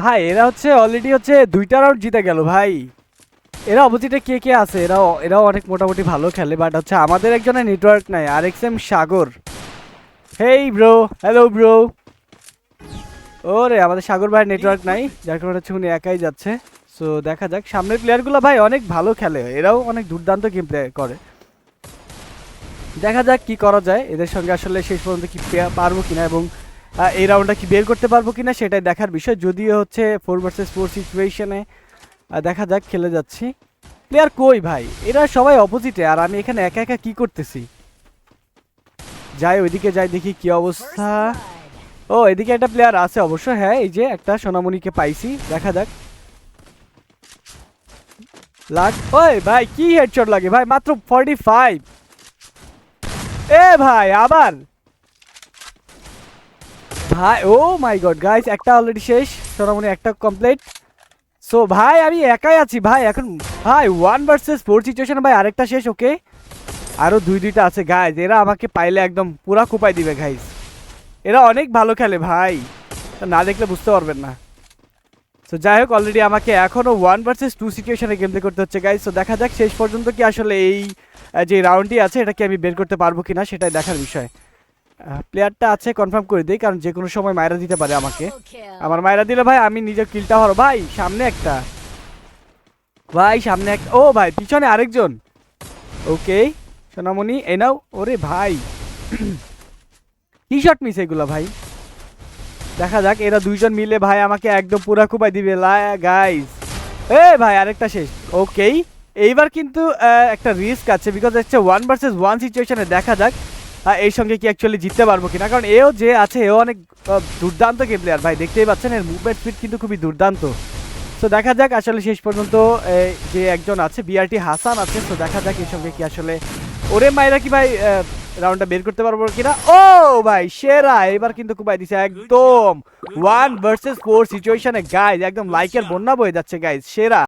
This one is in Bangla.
ভাই এরা হচ্ছে অলরেডি হচ্ছে 2টা রাউন্ড জিতে গেল ভাই। এরা অপোজিটে কে কে আছে, এরাও অনেক মোটামুটি ভালো খেলে, বাট হচ্ছে আমাদের একজনের নেটওয়ার্ক নাই। RXM সাগর, হেই ব্রো, হ্যালো ব্রো। ওরে আমাদের সাগর ভাইয়ের নেটওয়ার্ক নাই, যার কারণে হচ্ছে উনি একাই যাচ্ছে। সো দেখা যাক, সামনের প্লেয়ারগুলো ভাই অনেক ভালো খেলে, এরাও অনেক দুর্দান্ত গেম প্লে করে। দেখা যাক কি করা যায় এদের সঙ্গে, আসলে শেষ পর্যন্ত কি পারবো কিনা, এবং এই রাউন্ডটা কি বের করতে পারবো কিনা সেটাই দেখার বিষয়। যদিও হচ্ছে 4 ভার্সেস 4 সিচুয়েশনে দেখা যাক, খেলে যাচ্ছি। প্লেয়ার কই ভাই, এরা সবাই অপোজিটে আর আমি এখানে একা একা কি করতেছি। যাই ওইদিকে যাই, দেখি কি অবস্থা। ও এদিকে একটা প্লেয়ার আছে অবশ্য, হ্যাঁ এই যে একটা সোনামণিকে পাইছি, দেখা যাক। লাগ, ওই ভাই কি হেডশট লাগে ভাই, মাত্র 45। এ ভাই আবার ভাই, ও মাই গড গাইস, একটা অলরেডি শেষ, সোনামণি একটা কমপ্লিট। সো ভাই আমি একাই আছি ভাই এখন, ভাই 1 ভার্সেস 4 সিচুয়েশনে ভাই আরেকটা শেষ। ওকে আরো দুইটা আছে গাইস, এরা আমাকে পাইলে একদম পুরা কুপাই দিবে গাইস। এরা অনেক ভালো খেলে ভাই, না দেখলে বুঝতে পারবেন না। তো যাই হোক, অলরেডি আমাকে এখনো 1 ভার্সেস 2 সিচুয়েশনে গেম প্লে করতে হচ্ছে গাইস। তো দেখা যাক শেষ পর্যন্ত কি আসলে এই যে রাউন্ডটি আছে এটা কি আমি বের করতে পারবো কিনা সেটাই দেখার বিষয়। প্লেয়ারটা আছে কনফার্ম করে দিই, কারণ যে কোনো সময় মাইরা দিতে পারে আমাকে। আমার মাইরা দিলে ভাই আমি নিজের কিলটা হরো। ভাই সামনে একটা, ভাই সামনে একটা, ও ভাই পিছনে আরেকজন। ওকে সোনামণি এ নাও। ওরে ভাই কি শট মিস এগুলা ভাই। দেখা যাক, এরা দুইজন মিলে ভাই আমাকে একদম পুরা কুপাই দিবে গাইস। এ ভাই আরেকটা শেষ। ওকেই এইবার কিন্তু একটা রিস্ক আছে, বিকজ হচ্ছে 1 ভার্সেস 1 সিচুয়েশনে। দেখা যাক এর সঙ্গে কি অ্যাকচুয়ালি জিততে পারবো কিনা, কারণ এও যে আছে এও অনেক দুর্দান্ত গেম প্লেয়ার ভাই, দেখতেই পাচ্ছেন এর মুভমেন্ট স্পিড কিন্তু খুবই দুর্দান্ত। তো দেখা যাক আসলে শেষ পর্যন্ত যে একজন আছে BRT হাসান আছে, তো দেখা যাক এর সঙ্গে কি আসলে ওরে মাইরা কি ভাই রাউন্ডটা বের করতে পারবো কিনা। ও ভাই সেরা, এবার কিন্তু কুপাই দিছে একদম 1 ভার্সেস 4 সিচুয়েশনে গাইজ, একদম লাইকের বন্যা বয়ে যাচ্ছে গাইজ, সেরা।